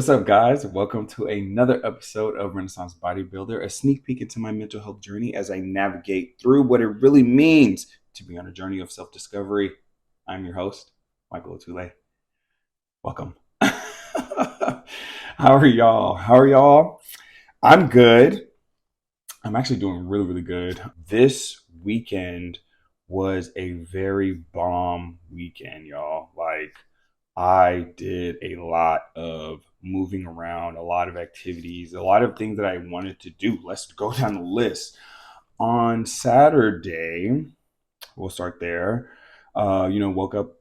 What's up, guys? Welcome to another episode of Renaissance-Bodybuilder, a sneak peek into my mental health journey as I navigate through what it really means to be on a journey of self-discovery. I'm your host, Micheal Otule. Welcome. How are y'all? I'm good. I'm actually doing really, really good. This weekend was a very bomb weekend, y'all. I did a lot of moving around, a lot of activities, a lot of things that I wanted to do. Let's go down the list. On Saturday, we'll start there. Woke up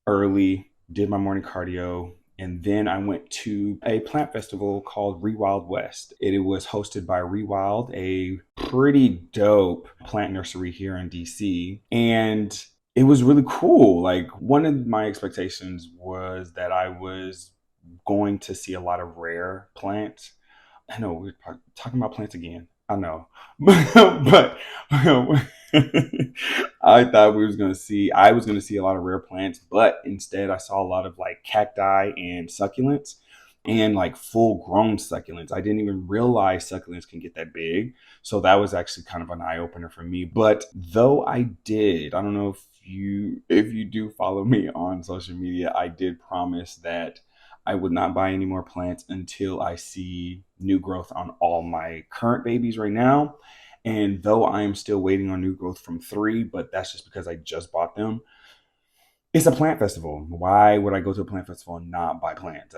early, did my morning cardio, and then I went to a plant festival called Rewild West. It was hosted by Rewild, a pretty dope plant nursery here in DC. And it was really cool. Like, one of my expectations was that I was going to see a lot of rare plants. I know we're talking about plants again. I know, but I was gonna see a lot of rare plants, but instead I saw a lot of like cacti and succulents and like full grown succulents. I didn't even realize succulents can get that big. So that was actually kind of an eye opener for me. But though I don't know if you do follow me on social media, I did promise that I would not buy any more plants until I see new growth on all my current babies right now. And though I am still waiting on new growth from 3, but that's just because I just bought them. It's a plant festival. Why would I go to a plant festival and not buy plants?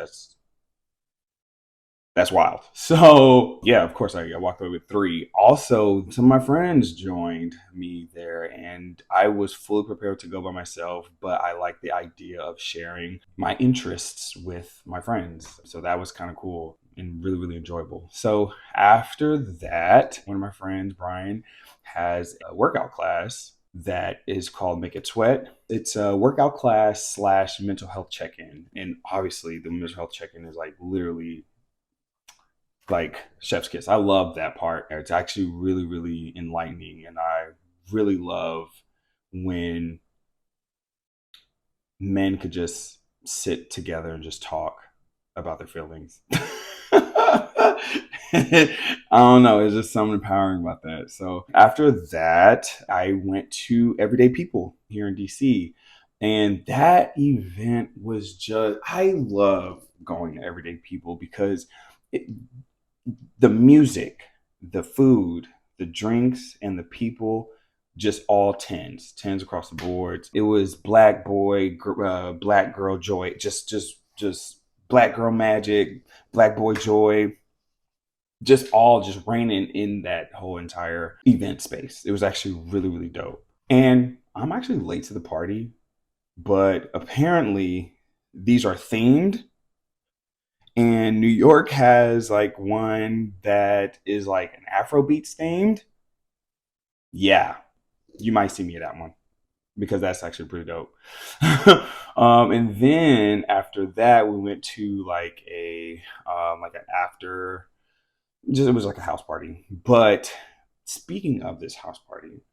That's wild. So yeah, of course I walked away with 3. Also, some of my friends joined me there, and I was fully prepared to go by myself, but I like the idea of sharing my interests with my friends. So that was kind of cool and really, really enjoyable. So after that, one of my friends, Brian, has a workout class that is called Make It Sweat. It's a workout class slash mental health check-in. And obviously the mental health check-in is like literally like chef's kiss. I love that part. It's actually really, really enlightening. And I really love when men could just sit together and just talk about their feelings. I don't know. It's just something empowering about that. So after that, I went to Everyday People here in DC. And that event was I love going to Everyday People because it, the music, the food, the drinks, and the people just all tens across the boards. It was black boy, black girl joy, just black girl magic, black boy joy, just all just reigning in that whole entire event space. It was actually really, really dope. And I'm actually late to the party, but apparently these are themed, and New York has like one that is like an Afrobeats themed. Yeah, you might see me at that one because that's actually pretty dope. And then after that, we went to like an after. Just it was like a house party. But speaking of this house party,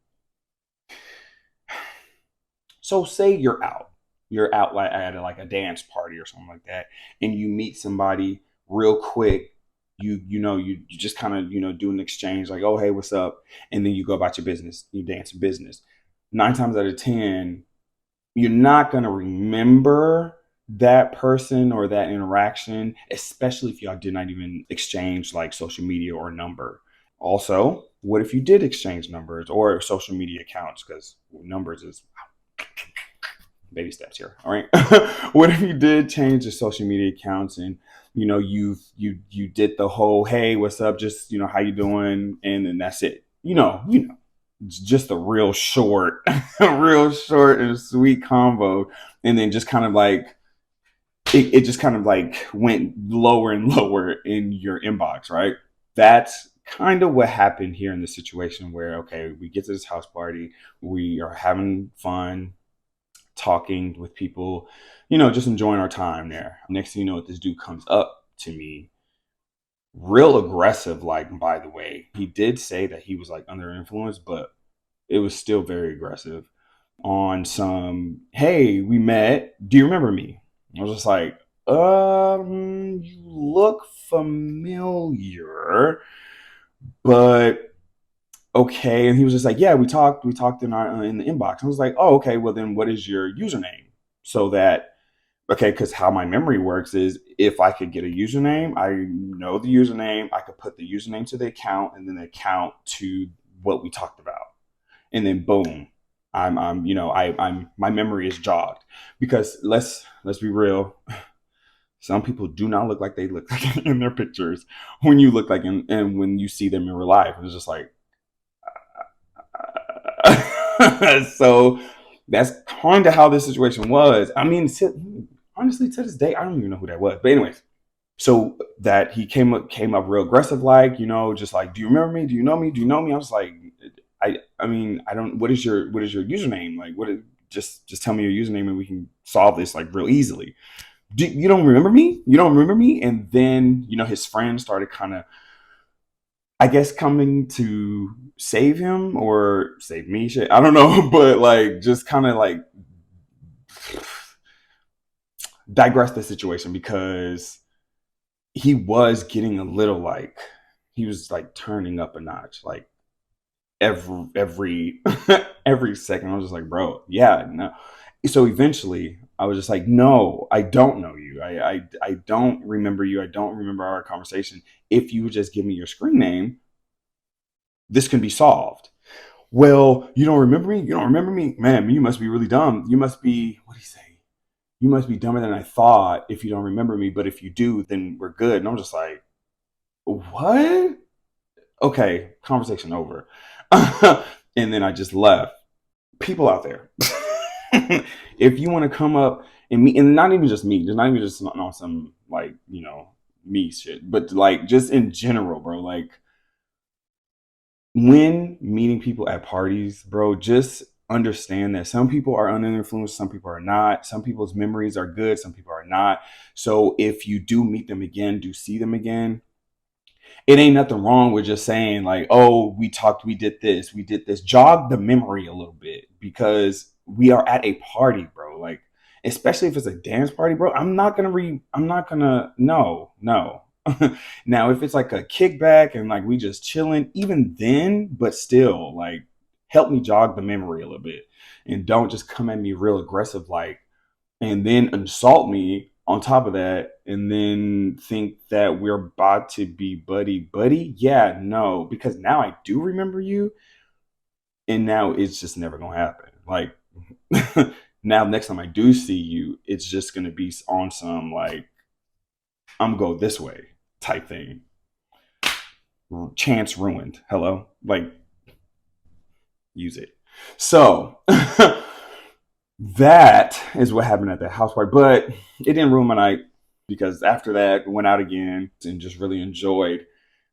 so say you're out like at like a dance party or something like that, and you meet somebody real quick. You just kind of do an exchange like, oh hey, what's up, and then you go about your business. You dance your business. 9 times out of 10, you're not gonna remember that person or that interaction, especially if y'all did not even exchange like social media or number. Also, what if you did exchange numbers or social media accounts? Because numbers is baby steps here. All right. What if you did change the social media accounts and you did the whole hey what's up, just how you doing, and then that's it. It's just a real short real short and sweet combo, and then just kind of like it just kind of like went lower and lower in your inbox, right? That's kind of what happened here in this situation where, okay, we get to this house party, we are having fun, talking with people, just enjoying our time there. Next thing you know, this dude comes up to me, real aggressive. Like, by the way, he did say that he was like under influence, but it was still very aggressive on some, hey, we met. Do you remember me? I was just like, You look familiar, but okay. And he was just like, yeah, we talked in our in the inbox. I was like, oh, okay. Well, then what is your username? So that okay, because how my memory works is if I could get a username, I know the username. I could put the username to the account and then the account to what we talked about, and then boom, I'm you know I'm my memory is jogged because let's be real. Some people do not look like they look like in their pictures when you look like and when you see them in real life. It's just like so that's kind of how this situation was. I mean, honestly, to this day, I don't even know who that was. But anyways, so that he came up real aggressive, like just like, do you remember me? Do you know me? Do you know me? I was like, I mean, I don't. What is your username? Like, just tell me your username and we can solve this like real easily. You don't remember me? You don't remember me? And then his friends started kind of, I guess, coming to save him or save me. Shit, I don't know, but like just kind of like digress the situation because he was getting a little like he was like turning up a notch like every every second. I was just like, bro, yeah, no. So eventually I was just like, no, I don't know you. I don't remember you. I don't remember our conversation. If you would just give me your screen name, this can be solved. Well, you don't remember me? You don't remember me? Man, you must be really dumb. You must be, what do you say? You must be dumber than I thought if you don't remember me. But if you do, then we're good. And I'm just like, what? Okay, conversation over. And then I just left. People out there, if you want to come up and meet, and not even just me, just not even just on some like, me shit, but like just in general, bro, like when meeting people at parties, bro, just understand that some people are under influence, some people are not. Some people's memories are good, some people are not. So if you do meet them again, do see them again, it ain't nothing wrong with just saying like, oh, we talked, we did this. Jog the memory a little bit because we are at a party, bro. Like, especially if it's a dance party, bro. I'm not gonna no, no. Now, if it's like a kickback and like we just chilling, even then, but still, like, help me jog the memory a little bit. And don't just come at me real aggressive, like, and then insult me on top of that and then think that we're about to be buddy buddy. Yeah, no, because now I do remember you and now it's just never gonna happen. Like now next time I do see you, it's just gonna be on some like I'm gonna go this way type thing. Chance ruined. Hello? Like use it. So that is what happened at the house party. But it didn't ruin my night because after that, went out again and just really enjoyed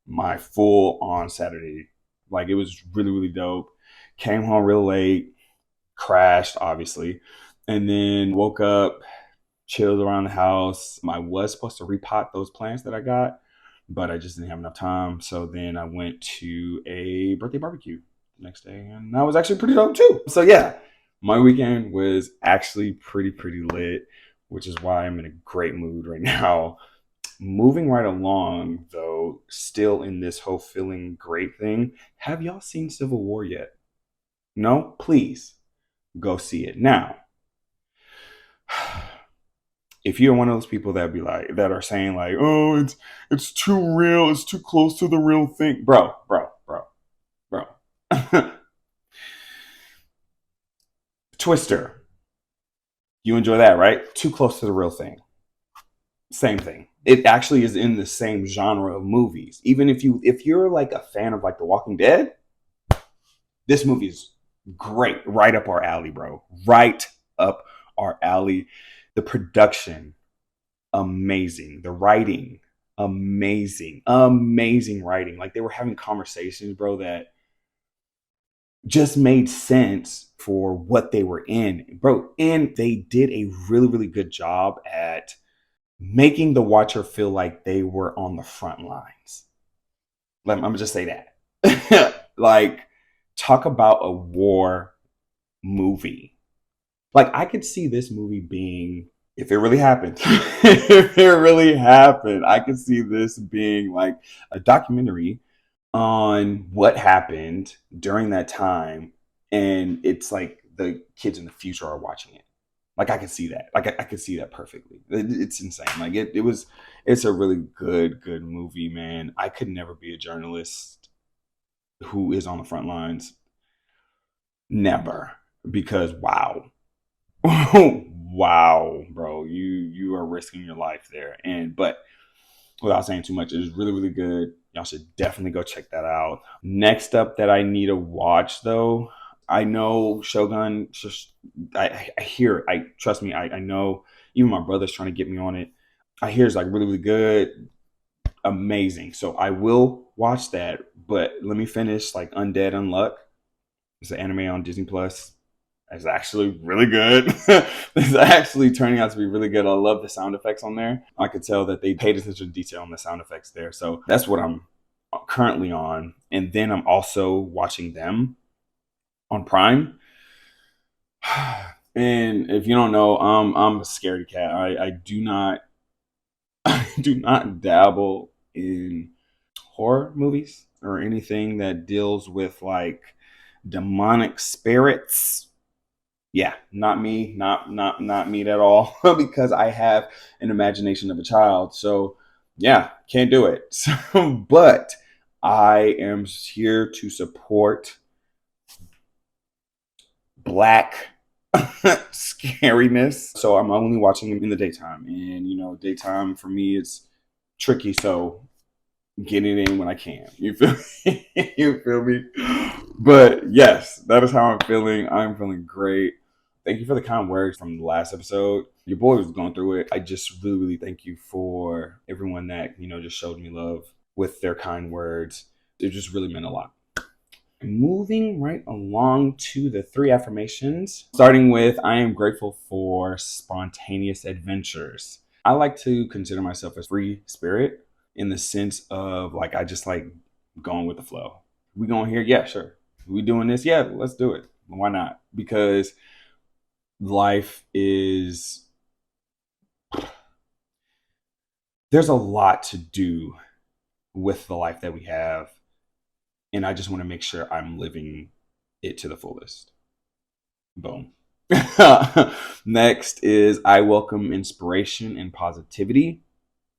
my full on Saturday. Like it was really, really dope. Came home real late, crashed, obviously, and then woke up, chilled around the house. I was supposed to repot those plants that I got, but I just didn't have enough time. So then I went to a birthday barbecue the next day, and that was actually pretty dope too. So yeah, my weekend was actually pretty lit, which is why I'm in a great mood right now. Moving right along, though, still in this whole feeling great thing. Have y'all seen Civil War yet? No? Please go see it. Now, if you're one of those people that be like that are saying like, oh, it's too real, it's too close to the real thing, bro. Twister, you enjoy that, right? Too close to the real thing. Same thing. It actually is in the same genre of movies. Even if you're like a fan of like The Walking Dead, this movie is great, right up our alley, bro. Right up our alley. The production, amazing. The writing, amazing. Amazing writing. Like they were having conversations, bro, that just made sense for what they were in, bro. And they did a really, really good job at making the watcher feel like they were on the front lines. I'm gonna just say that. Like, talk about a war movie. Like, I could see this movie being if it really happened, if it really happened, I could see this being like a documentary on what happened during that time. And it's like the kids in the future are watching it. Like I could see that. Like I could see that perfectly. It's insane. Like it's a really good movie, man. I could never be a journalist who is on the front lines. Never. Because wow. Wow, bro. You are risking your life there. And but without saying too much, it is really good. Y'all should definitely go check that out. Next up that I need to watch though, I know Shogun. I hear it. I trust me. I know. Even my brother's trying to get me on it. I hear it's like really good, amazing. So I will watch that. But let me finish like Undead Unluck. It's an anime on Disney Plus. It's actually really good. It's actually turning out to be really good. I love the sound effects on there. I could tell that they paid attention to detail on the sound effects there. So that's what I'm currently on. And then I'm also watching them on Prime. And if you don't know, I'm a scaredy cat. I do not I do not dabble in horror movies or anything that deals with like demonic spirits. Yeah, not me, not me at all, because I have an imagination of a child. So yeah, can't do it. So, but I am here to support Black scariness. So I'm only watching them in the daytime, and you know, daytime for me is tricky. So get it in when I can. You feel me? You feel me? But yes, that is how I'm feeling. I'm feeling great. Thank you for the kind words from the last episode. Your boy was going through it. I just really thank you for everyone that, you know, just showed me love with their kind words. It just really meant a lot. Moving right along to the 3 affirmations, starting with I am grateful for spontaneous adventures. I like to consider myself a free spirit in the sense of like I just like going with the flow. We going here? Yeah, sure. We doing this? Yeah, let's do it. Why not? Because life is there's a lot to do with the life that we have, and I just want to make sure I'm living it to the fullest. Boom. Next is I welcome inspiration and positivity.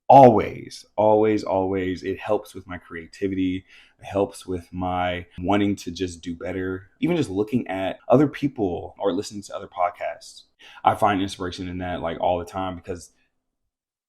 Always. It helps with my creativity. It helps with my wanting to just do better. Even just looking at other people or listening to other podcasts. I find inspiration in that like all the time because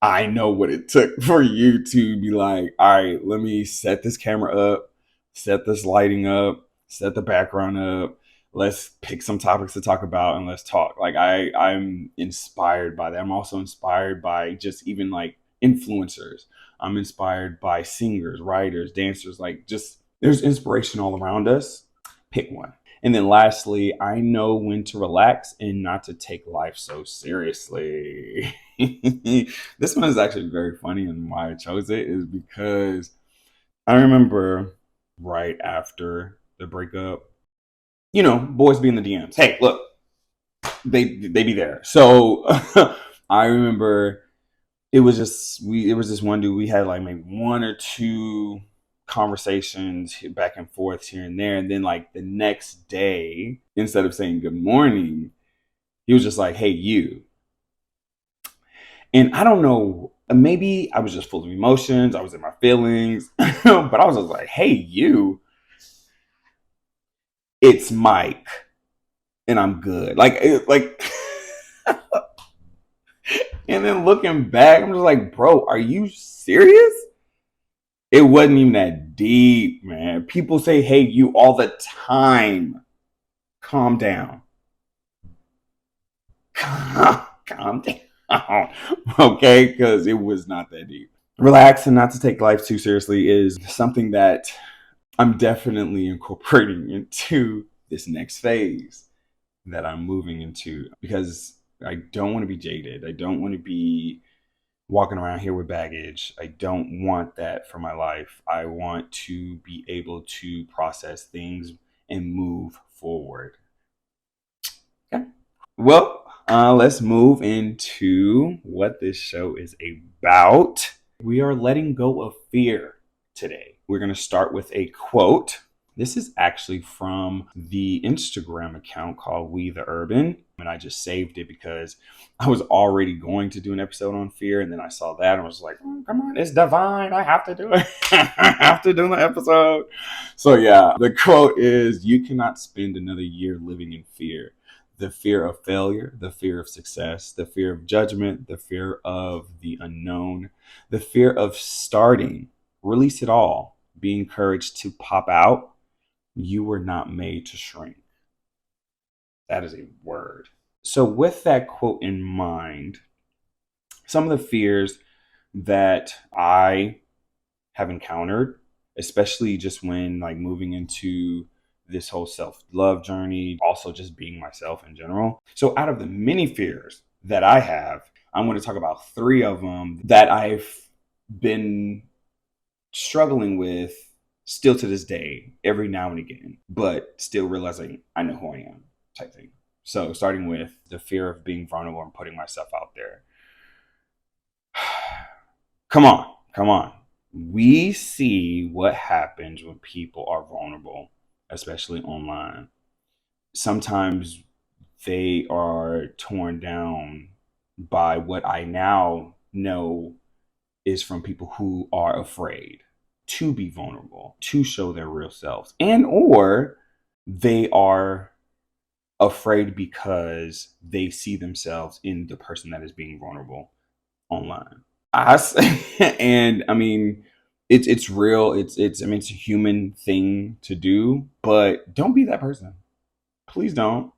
I know what it took for you to be like, all right, let me set this camera up, set this lighting up, set the background up. Let's pick some topics to talk about and let's talk. Like I'm inspired by that. I'm also inspired by just even like influencers. I'm inspired by singers, writers, dancers. Like just there's inspiration all around us. Pick one. And then lastly, I know when to relax and not to take life so seriously. This one is actually very funny, and why I chose it is because I remember right after the breakup, you know, boys be in the DMs. Hey, look, they be there. So I remember it was this one dude. We had like maybe 1 or 2 conversations back and forth here and there, and then like the next day, instead of saying good morning, he was just like, "Hey, you." And I don't know, maybe I was just full of emotions. I was in my feelings, but I was just like, "Hey, you, it's Mike, and I'm good." Like, and then looking back, I'm just like, "Bro, are you serious?" It wasn't even that deep, man. People say, "Hey, you," all the time. Calm down. Calm down. Okay, because it was not that deep. Relax and not to take life too seriously is something that I'm definitely incorporating into this next phase that I'm moving into because I don't want to be jaded. I don't want to be walking around here with baggage. I don't want that for my life. I want to be able to process things and move forward. Okay. Well, Let's move into what this show is about. We are letting go of fear today. We're going to start with a quote. This is actually from the Instagram account called We the Urban. And I just saved it because I was already going to do an episode on fear. And then I saw that and I was like, oh, come on, it's divine. I have to do it. I have to do the episode. So yeah, the quote is, you cannot spend another year living in fear. The fear of failure, the fear of success, the fear of judgment, the fear of the unknown, the fear of starting. Release it all. Be encouraged to pop out. You were not made to shrink. That is a word. So, with that quote in mind, some of the fears that I have encountered, especially just when like moving into this whole self-love journey, also just being myself in general. So out of the many fears that I have, I'm going to talk about 3 of them that I've been struggling with still to this day, every now and again, but still realizing I know who I am type thing. So starting with the fear of being vulnerable and putting myself out there. Come on. We see what happens when people are vulnerable, especially online. Sometimes they are torn down by what I now know is from people who are afraid to be vulnerable, to show their real selves, and or they are afraid because they see themselves in the person that is being vulnerable online. And I mean, it's real. It's I mean, it's a human thing to do, but don't be that person. Please don't.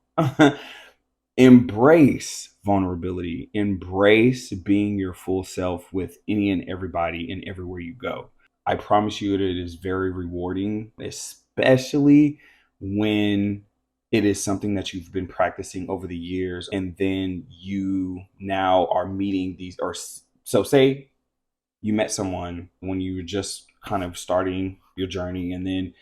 Embrace vulnerability. Embrace being your full self with any and everybody and everywhere you go. I promise you, it is very rewarding, especially when it is something that you've been practicing over the years, and then you now are meeting these, or so say you met someone when you were just kind of starting your journey, and then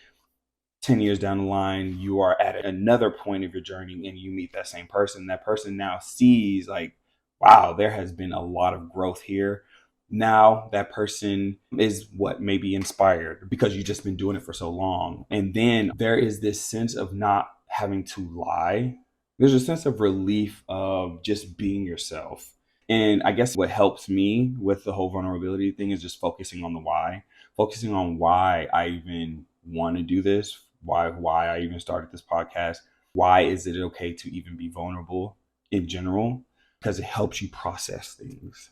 10 years down the line, you are at another point of your journey and you meet that same person. That person now sees, like, wow, there has been a lot of growth here. Now that person is what maybe inspired because you've just been doing it for so long. And then there is this sense of not having to lie. There's a sense of relief of just being yourself. And I guess what helps me with the whole vulnerability thing is just focusing on the why, focusing on why I even want to do this, why I even started this podcast. Why is it okay to even be vulnerable in general? Because it helps you process things.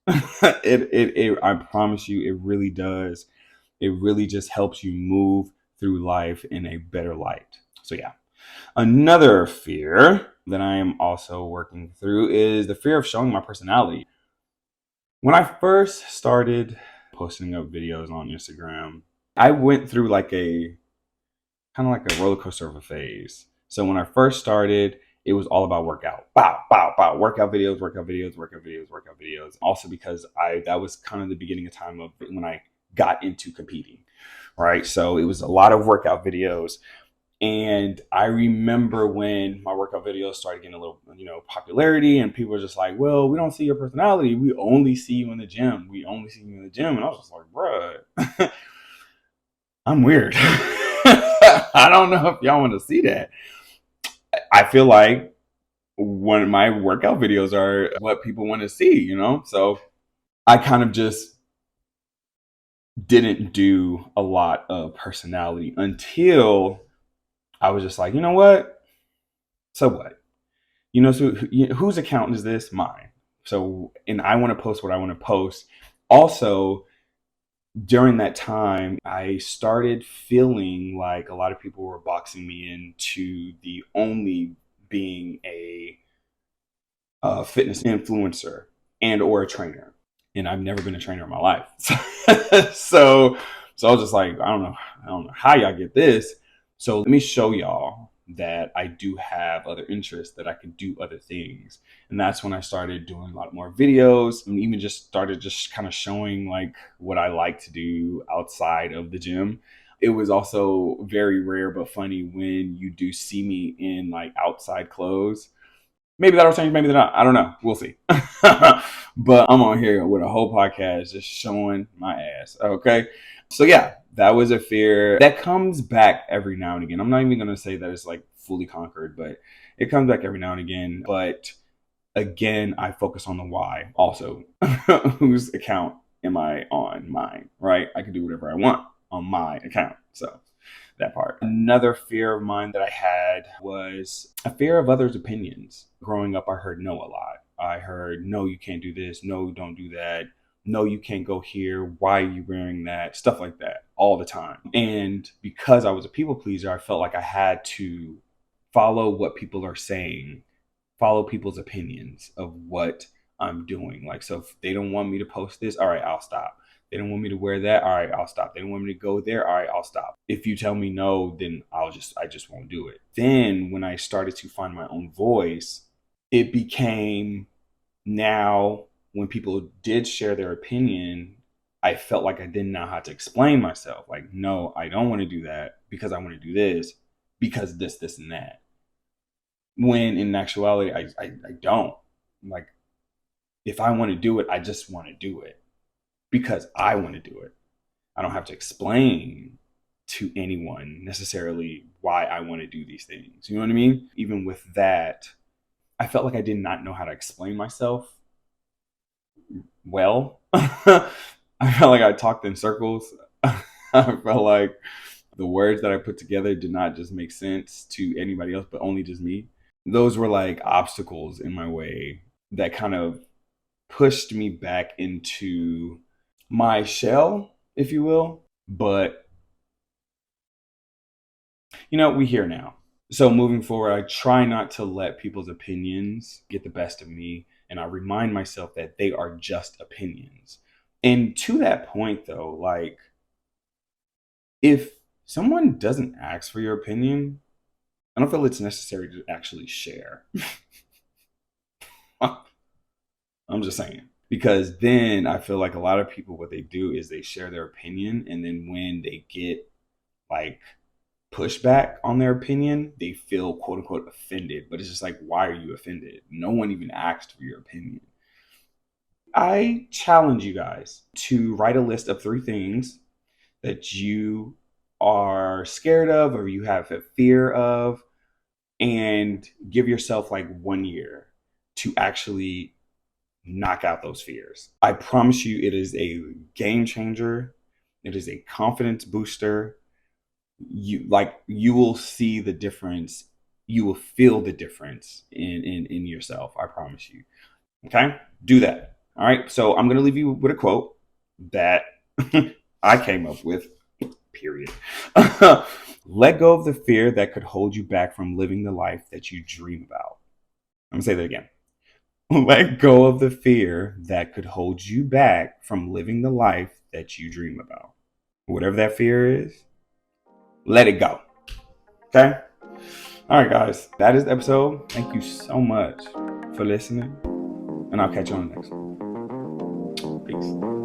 I promise you, it really does. It really just helps you move through life in a better light. So yeah. Another fear that I am also working through is the fear of showing my personality. When I first started posting up videos on Instagram, I went through like a kind of like a roller coaster of a phase. So when I first started, it was all about workout. Bow, bow, bow. Workout videos, workout videos, workout videos, workout videos. Also because that was kind of the beginning of time of when I got into competing. Right. So it was a lot of workout videos. And I remember when my workout videos started getting a little, popularity, and people were just like, well, we don't see your personality. We only see you in the gym. We only see you in the gym. And I was just like, bruh, I'm weird. I don't know if y'all want to see that. I feel like one of my workout videos are what people want to see. So I kind of just didn't do a lot of personality until I was just like, you know what? So what? So whose account is this? Mine. So, and I want to post what I want to post. Also, during that time, I started feeling like a lot of people were boxing me into the only being a fitness influencer and or a trainer. And I've never been a trainer in my life. so I was just like, I don't know how y'all get this. So let me show y'all that I do have other interests, that I can do other things. And that's when I started doing a lot more videos, and even just started just kind of showing like what I like to do outside of the gym. It was also very rare but funny when you do see me in like outside clothes. Maybe that'll change, maybe not. I don't know. We'll see. But I'm on here with a whole podcast just showing my ass. Okay. So yeah, that was a fear that comes back every now and again. I'm not even going to say that it's like fully conquered, but it comes back every now and again. But again, I focus on the why also. Whose account am I on? Mine, right? I can do whatever I want on my account. So that part. Another fear of mine that I had was a fear of others' opinions. Growing up, I heard no a lot. I heard, no, you can't do this. No, don't do that. No, you can't go here. Why are you wearing that? Stuff like that all the time. And because I was a people pleaser, I felt like I had to follow what people are saying, follow people's opinions of what I'm doing. Like, so if they don't want me to post this, all right, I'll stop. They don't want me to wear that, all right, I'll stop. They don't want me to go there, all right, I'll stop. If you tell me no, then I just won't do it. Then when I started to find my own voice, it became, now when people did share their opinion, I felt like I didn't know how to explain myself. Like, no, I don't want to do that because I want to do this because this, and that. When in actuality, I don't. Like, if I want to do it, I just want to do it because I want to do it. I don't have to explain to anyone necessarily why I want to do these things. You know what I mean? Even with that, I felt like I did not know how to explain myself well. I felt like I talked in circles. I felt like the words that I put together did not just make sense to anybody else, but only just me. Those were like obstacles in my way that kind of pushed me back into my shell, if you will. But, we here now. So moving forward, I try not to let people's opinions get the best of me. And I remind myself that they are just opinions. And to that point, though, like, if someone doesn't ask for your opinion, I don't feel it's necessary to actually share. I'm just saying. Because then I feel like a lot of people, what they do is they share their opinion. And then when they get like pushback on their opinion, they feel quote unquote offended. But it's just like, why are you offended? No one even asked for your opinion. I challenge you guys to write a list of 3 things that you are scared of or you have a fear of, and give yourself like 1 year to actually knock out those fears. I promise you, it is a game changer. It is a confidence booster. You will see the difference. You will feel the difference in yourself. I promise you. Okay, do that. All right. So I'm gonna leave you with a quote that I came up with. Period. Let go of the fear that could hold you back from living the life that you dream about. I'm gonna say that again. Let go of the fear that could hold you back from living the life that you dream about. Whatever that fear is, let it go. Okay? All right, guys. That is the episode. Thank you so much for listening. And I'll catch you on the next one. Peace.